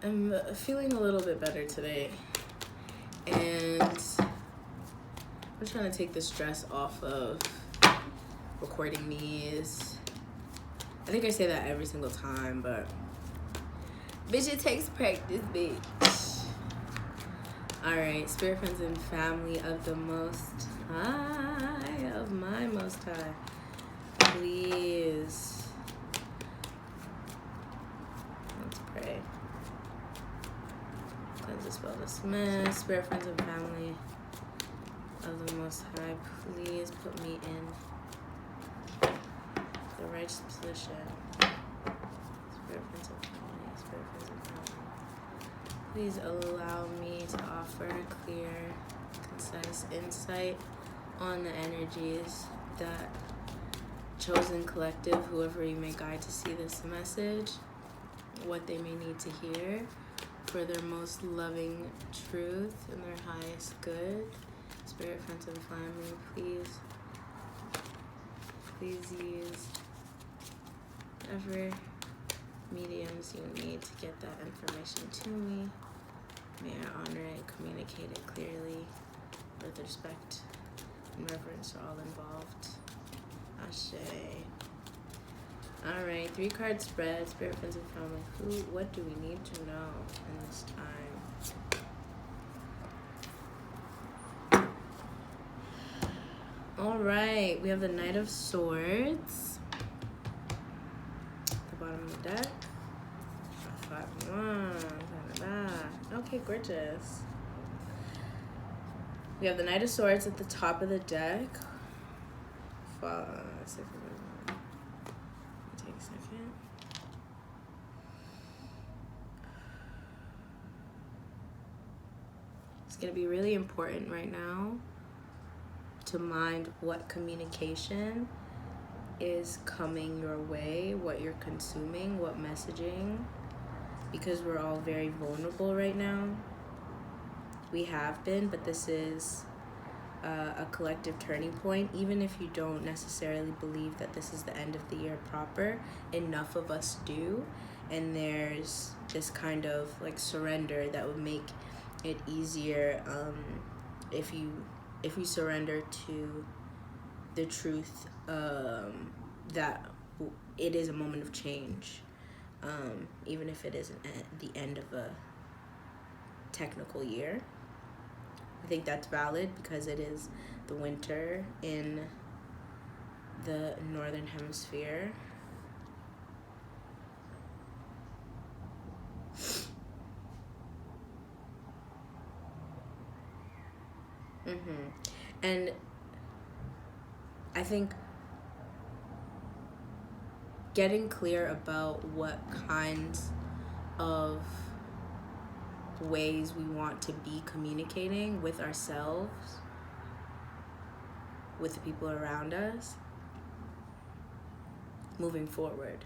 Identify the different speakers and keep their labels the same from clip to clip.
Speaker 1: I'm feeling a little bit better today, and I'm trying to take the stress off of recording these. I think I say that every single time, but bitch, it takes practice, bitch. Alright, spirit friends and family of the Most High, of my Most High, please, let's pray. Cleanse, dispel, dismiss. Spirit friends and family of the Most High, please put me in the righteous position. Spirit friends and family, spirit friends and family, please allow me to offer clear, concise insight on the energies that chosen collective, whoever you may guide to see this message, what they may need to hear for their most loving truth and their highest good. Spirit friends and family, please use whatever mediums you need to get that information to me. May I honor and communicate it clearly with respect and reverence to all involved. Ashe. Alright, 3-card spread, spirit friends and family. What do we need to know in this time? Alright, we have the Knight of Swords. The bottom of the deck. 5-1. Okay, gorgeous. We have the Knight of Swords at the top of the deck. Take a second. It's going to be really important right now to mind what communication is coming your way, what you're consuming, what messaging, because we're all very vulnerable right now. We have been, but this is a collective turning point. Even if you don't necessarily believe that this is the end of the year proper, enough of us do, and there's this kind of like surrender that would make it easier if you surrender to the truth that it is a moment of change, even if it isn't at the end of a technical year. I think that's valid because it is the winter in the northern hemisphere. And I think getting clear about what kinds of ways we want to be communicating with ourselves, with the people around us, moving forward.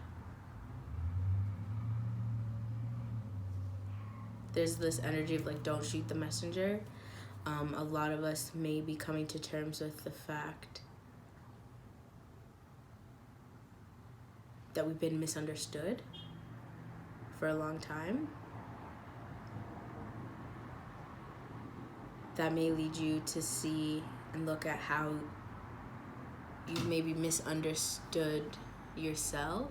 Speaker 1: There's this energy of like, don't shoot the messenger. A lot of us may be coming to terms with the fact that we've been misunderstood for a long time. That may lead you to see and look at how you maybe misunderstood yourself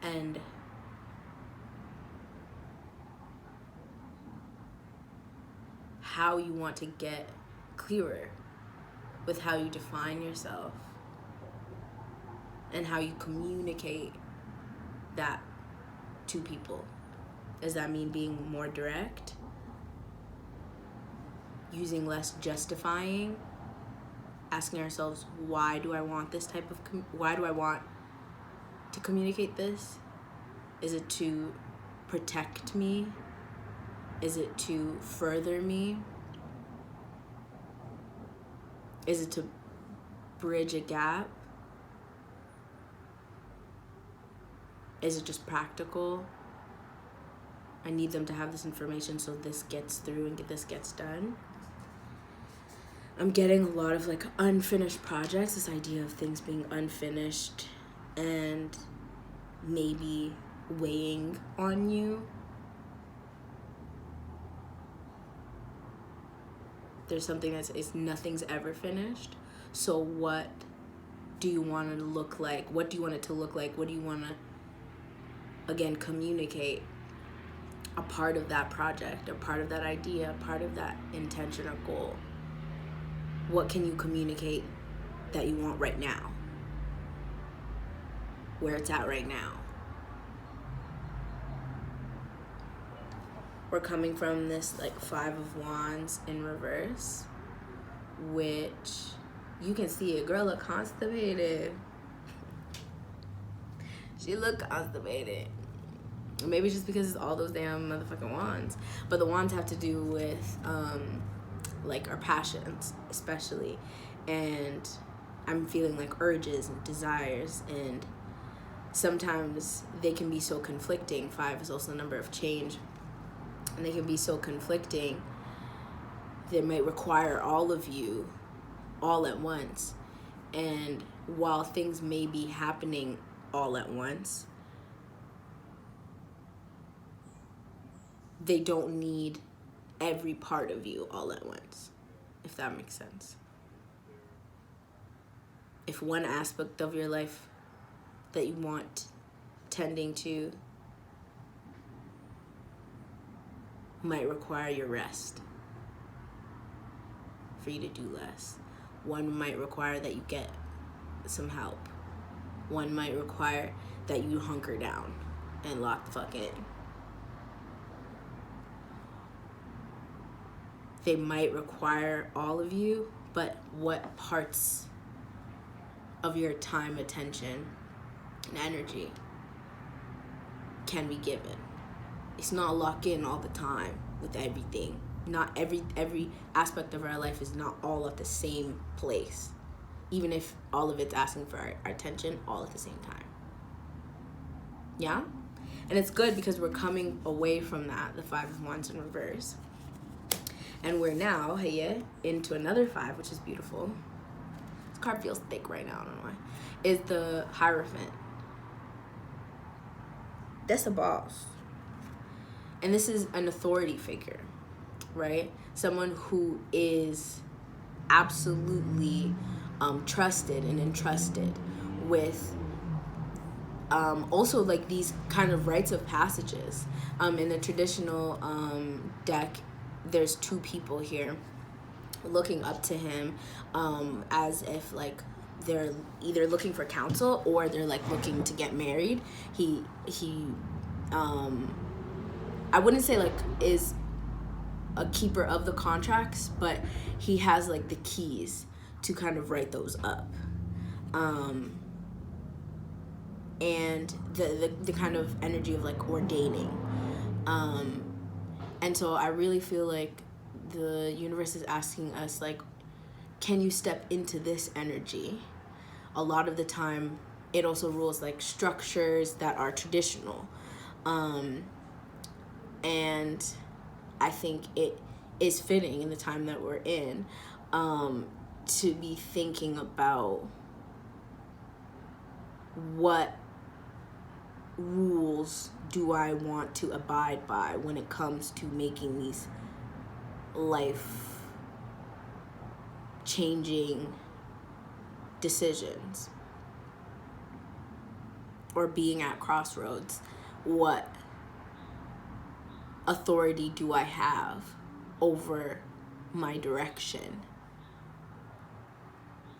Speaker 1: and how you want to get clearer with how you define yourself and how you communicate that to people. Does that mean being more direct? Using less justifying? Asking ourselves, why do I want this type of, why do I want to communicate this? Is it to protect me? Is it to further me? Is it to bridge a gap? Is it just practical? I need them to have this information so this gets through and this gets done. I'm getting a lot of like unfinished projects, this idea of things being unfinished and maybe weighing on you. There's something nothing's ever finished. So what do you want to look like? What do you want it to look like? What do you want to, again, communicate? A part of that project, a part of that idea, a part of that intention or goal. What can you communicate that you want right now? Where it's at right now. We're coming from this like 5 of Wands in reverse, which you can see a girl look constipated. She look constipated. Maybe it's just because it's all those damn motherfucking wands. But the wands have to do with like our passions, especially. And I'm feeling like urges and desires, and sometimes they can be so conflicting. 5 is also the number of change. And they can be so conflicting. They might require all of you all at once. And while things may be happening all at once, they don't need every part of you all at once, if that makes sense. If one aspect of your life that you want tending to might require your rest, for you to do less. One might require that you get some help. One might require that you hunker down and lock the fuck in. They might require all of you, but what parts of your time, attention, and energy can be given? It's not lock in all the time with everything. Not every aspect of our life is not all at the same place, even if all of it's asking for our attention all at the same time. Yeah? And it's good because we're coming away from that, the 5 of Wands in reverse. And we're now, into another 5, which is beautiful. This card feels thick right now, I don't know why. Is the Hierophant. That's a boss. And this is an authority figure, right? Someone who is absolutely trusted and entrusted with also like these kind of rites of passages. In the traditional deck, there's 2 people here looking up to him as if like they're either looking for counsel or they're like looking to get married. He I wouldn't say like is a keeper of the contracts, but he has like the keys to kind of write those up. And the kind of energy of like ordaining. And so I really feel like the universe is asking us, like, can you step into this energy? A lot of the time, it also rules like structures that are traditional. And I think it is fitting in the time that we're in to be thinking about what rules do I want to abide by when it comes to making these life changing decisions or being at crossroads. What authority do I have over my direction?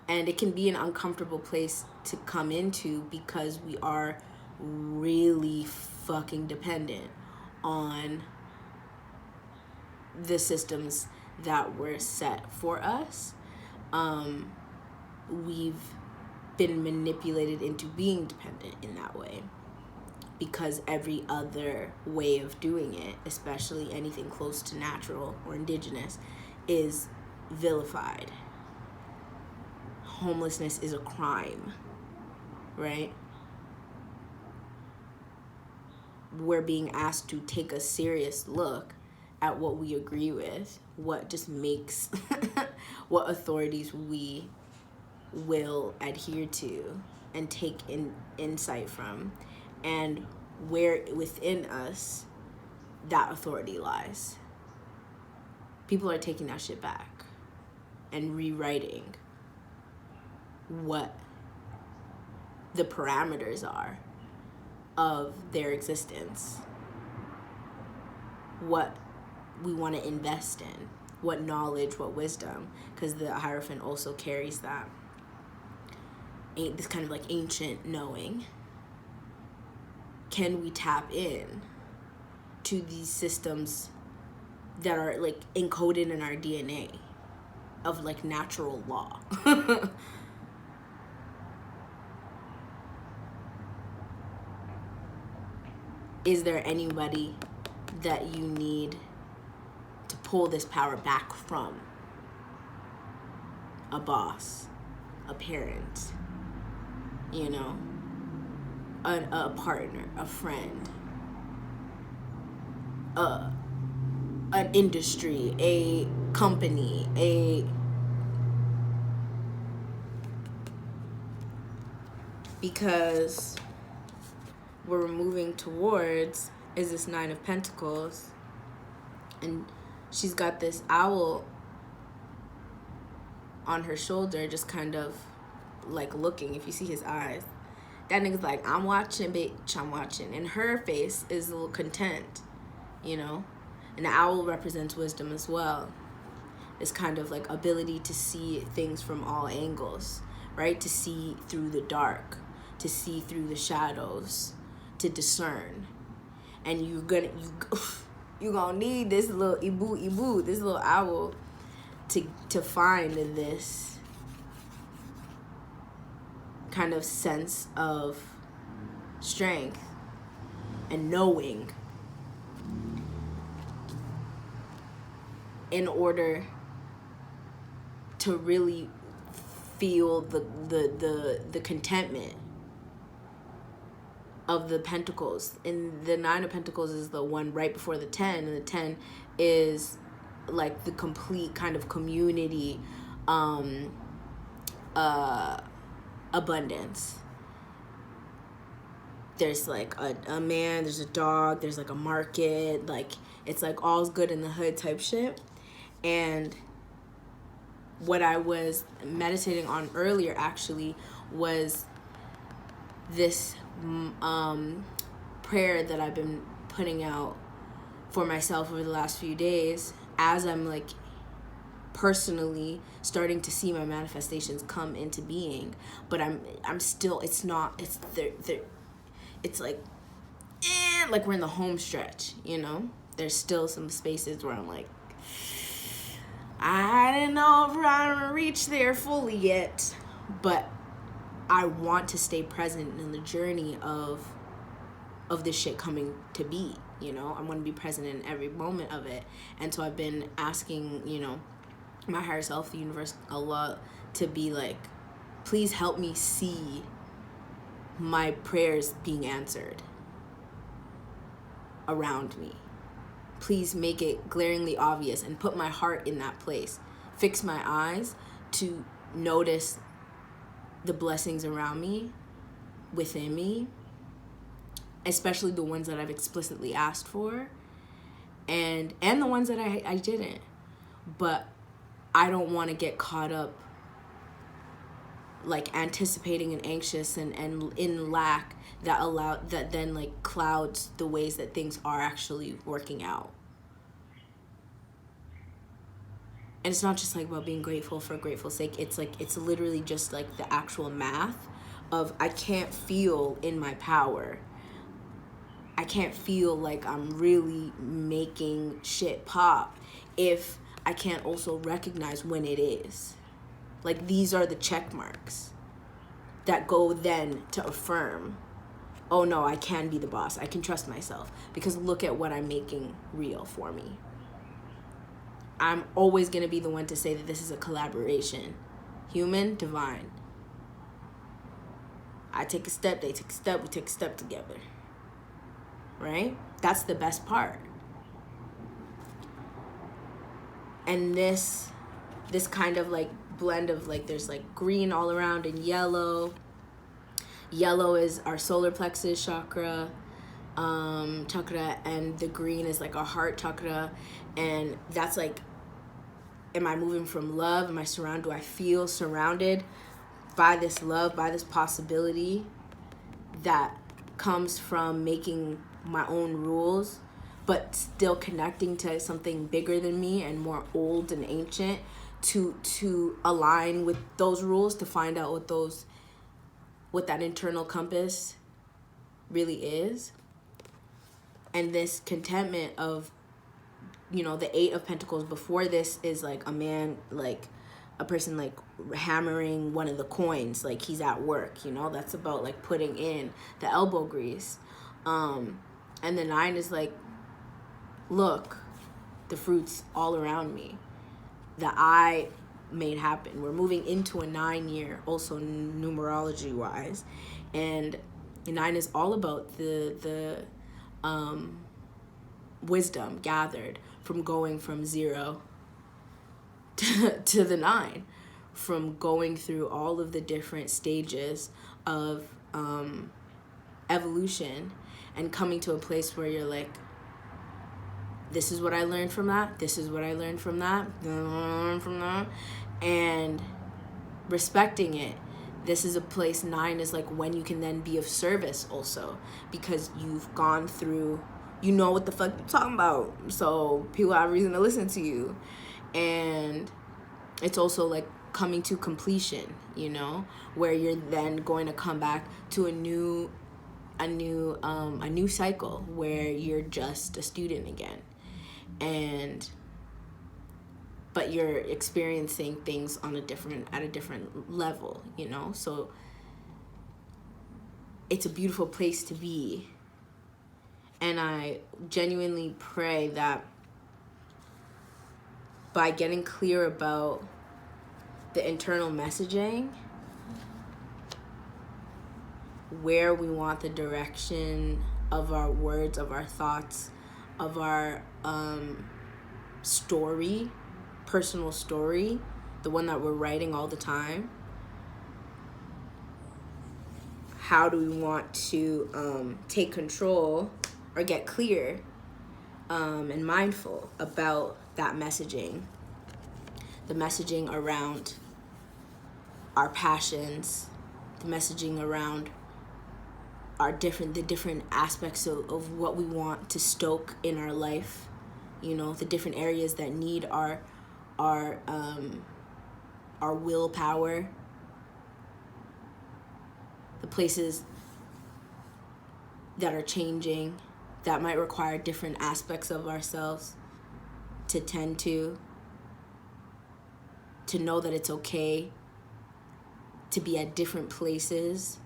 Speaker 1: And it can be an uncomfortable place to come into because we are really fucking dependent on the systems that were set for us. We've been manipulated into being dependent in that way because every other way of doing it, especially anything close to natural or indigenous, is vilified. Homelessness is a crime, right? We're being asked to take a serious look at what we agree with, what just makes, what authorities we will adhere to and take insight from, and where within us that authority lies. People are taking that shit back and rewriting what the parameters are of their existence, what we want to invest in, what knowledge, what wisdom, because the Hierophant also carries that, this kind of like ancient knowing. Can we tap in to these systems that are like encoded in our DNA of like natural law? Is there anybody that you need to pull this power back from? A boss, a parent, you know, a partner, a friend, an industry, a company, because what we're moving towards is this Nine of Pentacles, and she's got this owl on her shoulder, just kind of like looking. If you see his eyes, that nigga's like, I'm watching, bitch, I'm watching. And her face is a little content, you know? And the owl represents wisdom as well. This kind of like ability to see things from all angles, right? To see through the dark, to see through the shadows, to discern. And you're gonna need this little ibu, this little owl, to find this kind of sense of strength and knowing in order to really feel the contentment of the Pentacles. And the Nine of Pentacles is the one right before the 10, and the 10 is like the complete kind of community abundance. There's like a man, there's a dog, there's like a market, like it's like all's good in the hood type shit. And what I was meditating on earlier actually was this prayer that I've been putting out for myself over the last few days, as I'm like personally starting to see my manifestations come into being. But I'm still, it's like we're in the home stretch, you know? There's still some spaces where I'm like, I don't know if I'm gonna reach there fully yet, but I want to stay present in the journey of this shit coming to be, you know? I want to be present in every moment of it. And so I've been asking, you know, my higher self, the universe, Allah, to be like, please help me see my prayers being answered around me. Please make it glaringly obvious and put my heart in that place. Fix my eyes to notice the blessings around me, within me, especially the ones that I've explicitly asked for, and the ones that I didn't. But I don't want to get caught up like anticipating and anxious and in lack that then like clouds the ways that things are actually working out. And it's not just like about being grateful for grateful's sake. It's like, it's literally just like the actual math of I can't feel in my power. I can't feel like I'm really making shit pop if I can't also recognize when it is. Like, these are the check marks that go then to affirm, oh no, I can be the boss. I can trust myself because look at what I'm making real for me. I'm always going to be the one to say that this is a collaboration. Human, divine. I take a step, they take a step, we take a step together. Right? That's the best part. And this kind of like blend of like, there's like green all around and yellow. Yellow is our solar plexus chakra. chakra, and the green is like our heart chakra, and that's like, am I moving from love? Do I feel surrounded by this love, by this possibility that comes from making my own rules, but still connecting to something bigger than me and more old and ancient, to align with those rules, to find out what that internal compass really is. And this contentment of, the 8 of Pentacles before this is like a man, like a person like hammering one of the coins, like he's at work, that's about like putting in the elbow grease. And the 9 is like, look, the fruit's all around me that I made happen. We're moving into a 9-year, also numerology wise, and 9 is all about the wisdom gathered from going from 0 to the 9, from going through all of the different stages of evolution and coming to a place where you're like, this is what I learned from that, this is what I learned from that, and respecting it. This is a place, 9 is like when you can then be of service also, because you've gone through, what the fuck you're talking about, so people have reason to listen to you. And it's also like coming to completion, where you're then going to come back to a new cycle where you're just a student again, but you're experiencing things at a different level, so it's a beautiful place to be. And I genuinely pray that by getting clear about the internal messaging, where we want the direction of our words, of our thoughts, of our story, personal story, the one that we're writing all the time, how do we want to take control or get clear and mindful about that messaging, the messaging around our passions, the messaging around the different aspects of what we want to stoke in our life, the different areas that need our willpower, the places that are changing, that might require different aspects of ourselves to tend to know that it's okay to be at different places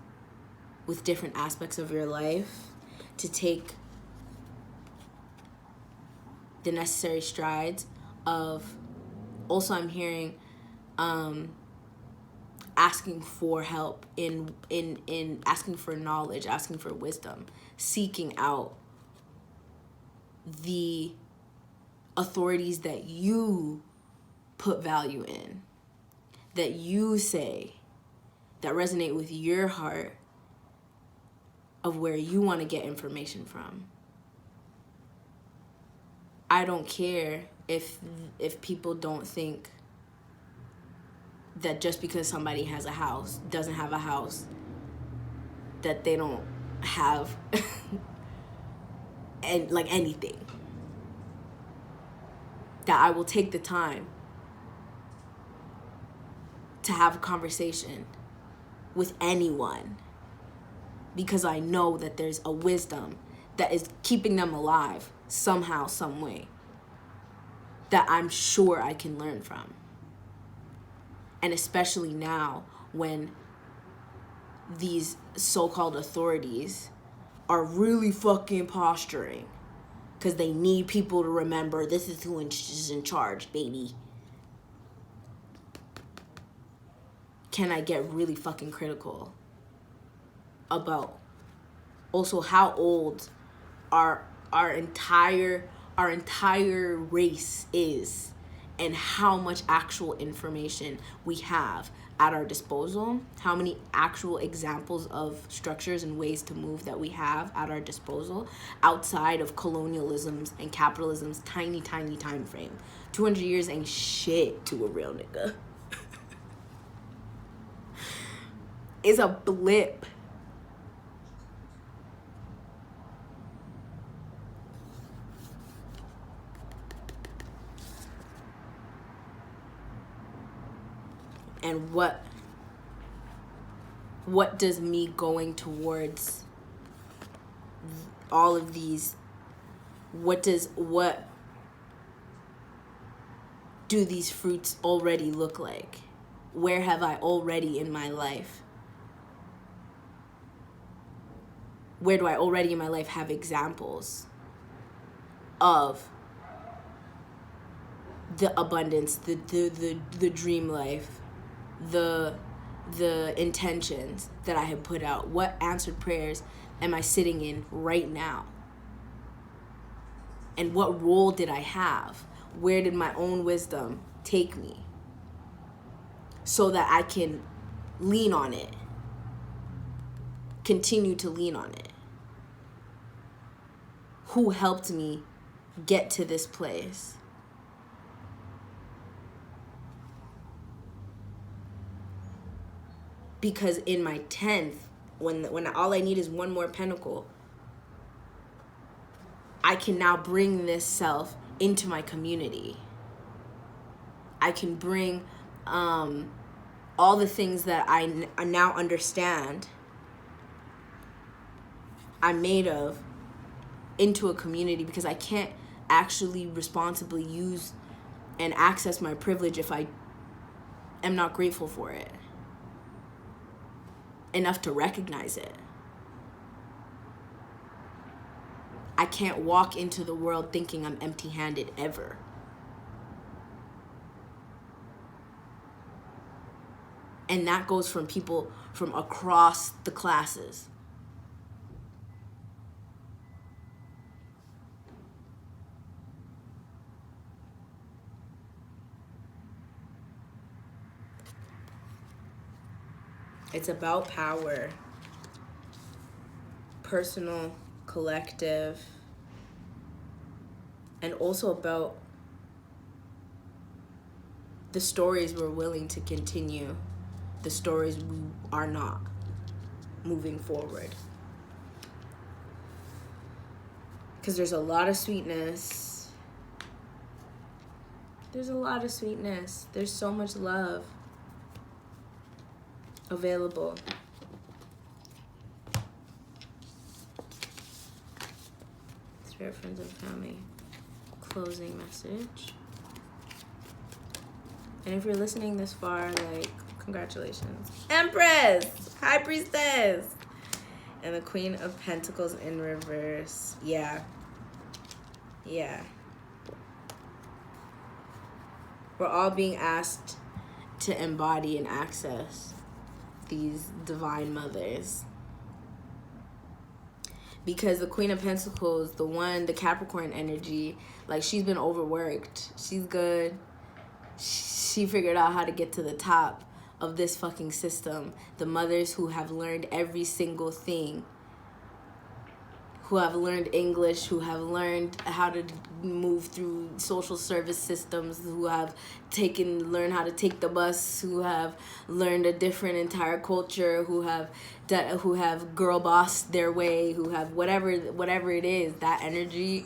Speaker 1: with different aspects of your life, to take the necessary strides of, also I'm hearing asking for help in asking for knowledge, asking for wisdom, seeking out the authorities that you put value in, that you say, that resonate with your heart, of where you want to get information from. I don't care if people don't think that just because somebody doesn't have a house, that they don't have and like anything. That I will take the time to have a conversation with anyone, because I know that there's a wisdom that is keeping them alive somehow, some way, that I'm sure I can learn from. And especially now when these so-called authorities are really fucking posturing, because they need people to remember this is who is in charge, baby. Can I get really fucking critical about also how old our entire race is, and how much actual information we have at our disposal, how many actual examples of structures and ways to move that we have at our disposal outside of colonialism's and capitalism's tiny time frame. 200 years ain't shit to a real nigga. It's a blip. And what does me going towards all of these, what do these fruits already look like? Where have I already in my life? Where do I already in my life have examples of the abundance, the dream life, the intentions that I have put out? What answered prayers am I sitting in right now? And what role did I have? Where did my own wisdom take me? So that I can lean on it. Continue to lean on it. Who helped me get to this place? Because in my 10th, when all I need is one more pentacle, I can now bring this self into my community. I can bring all the things that I now understand I'm made of into a community, because I can't actually responsibly use and access my privilege if I am not grateful for it enough to recognize it. I can't walk into the world thinking I'm empty-handed ever. And that goes from people from across the classes. It's about power, personal, collective, and also about the stories we're willing to continue, the stories we are not moving forward. Because there's a lot of sweetness. There's so much love available. Spirit, friends, and family. Closing message. And if you're listening this far, like, congratulations. Empress! High Priestess! And the Queen of Pentacles in reverse. Yeah. We're all being asked to embody and access these divine mothers. Because the Queen of Pentacles, the Capricorn energy, like, she's been overworked. She's good. She figured out how to get to the top of this fucking system. The mothers who have learned every single thing, who have learned English, who have learned how to move through social service systems, who have learned how to take the bus, who have learned a different entire culture, who have girl bossed their way, who have whatever it is, that energy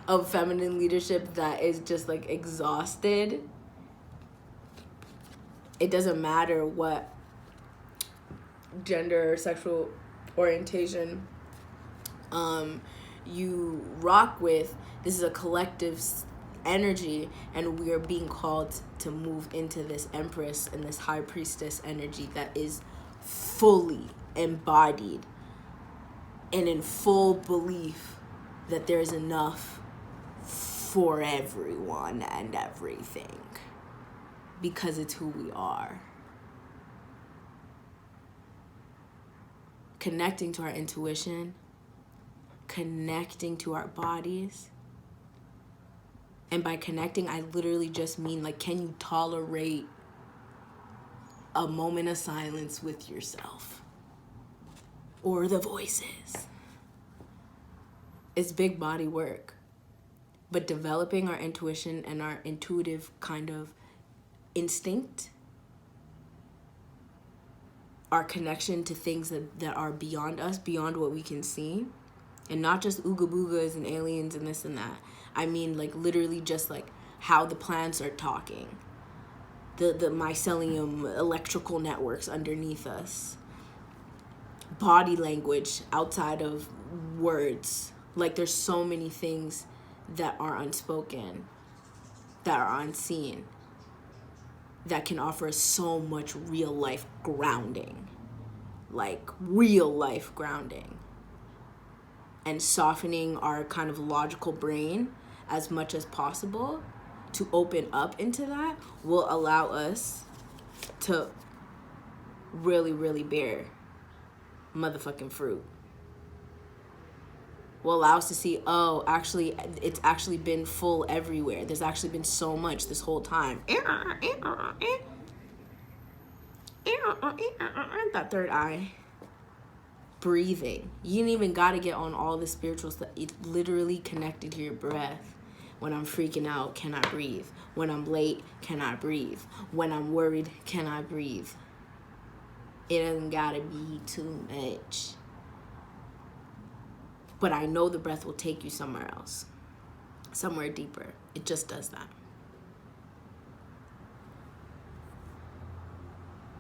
Speaker 1: of feminine leadership that is just like exhausted. It doesn't matter what gender or sexual orientation you rock with. This is a collective energy, and we are being called to move into this Empress and this High Priestess energy that is fully embodied and in full belief that there's enough for everyone and everything, because it's who we are. Connecting to our intuition, connecting to our bodies. And by connecting, I literally just mean, like, can you tolerate a moment of silence with yourself or the voices. It's big body work, but developing our intuition and our intuitive kind of instinct, our connection to things that are beyond us, beyond what we can see, and not just ooga boogas and aliens and this and that. I mean, like, literally just like how the plants are talking, the mycelium electrical networks underneath us, body language outside of words. Like, there's so many things that are unspoken, that are unseen, that can offer us so much real life grounding, like real life grounding. And softening our kind of logical brain as much as possible to open up into that will allow us to really, really bear motherfucking fruit. Will allow us to see, oh, actually, it's actually been full everywhere. There's actually been so much this whole time. That third eye. Breathing. You didn't even got to get on all the spiritual stuff. It's literally connected to your breath. When I'm freaking out, can I breathe? When I'm late, can I breathe? When I'm worried, can I breathe? It doesn't got to be too much. But I know the breath will take you somewhere else, somewhere deeper. It just does that.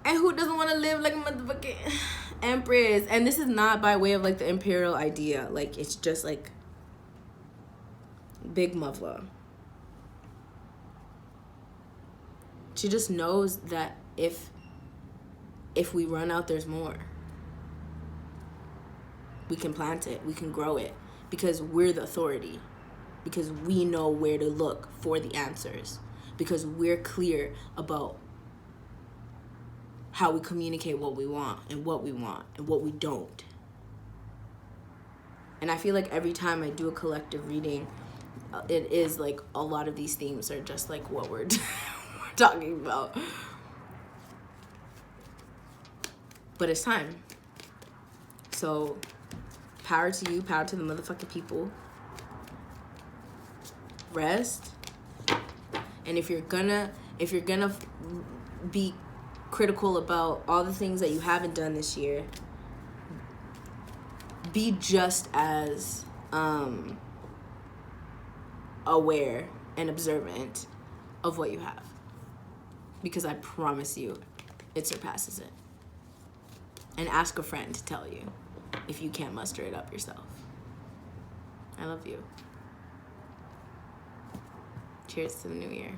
Speaker 1: And who doesn't want to live like a motherfucking empress? And this is not by way of like the imperial idea. Like, it's just like big mother. She just knows that if we run out, there's more. We can plant it, we can grow it, because we're the authority, because we know where to look for the answers, because we're clear about how we communicate what we want and what we don't. And I feel like every time I do a collective reading, it is like a lot of these themes are just like what we're talking about. But it's time. So power to you, power to the motherfucking people. Rest. And if you're gonna be critical about all the things that you haven't done this year, be just as aware and observant of what you have, because I promise you it surpasses it. And ask a friend to tell you if you can't muster it up yourself. I love you. Cheers to the new year.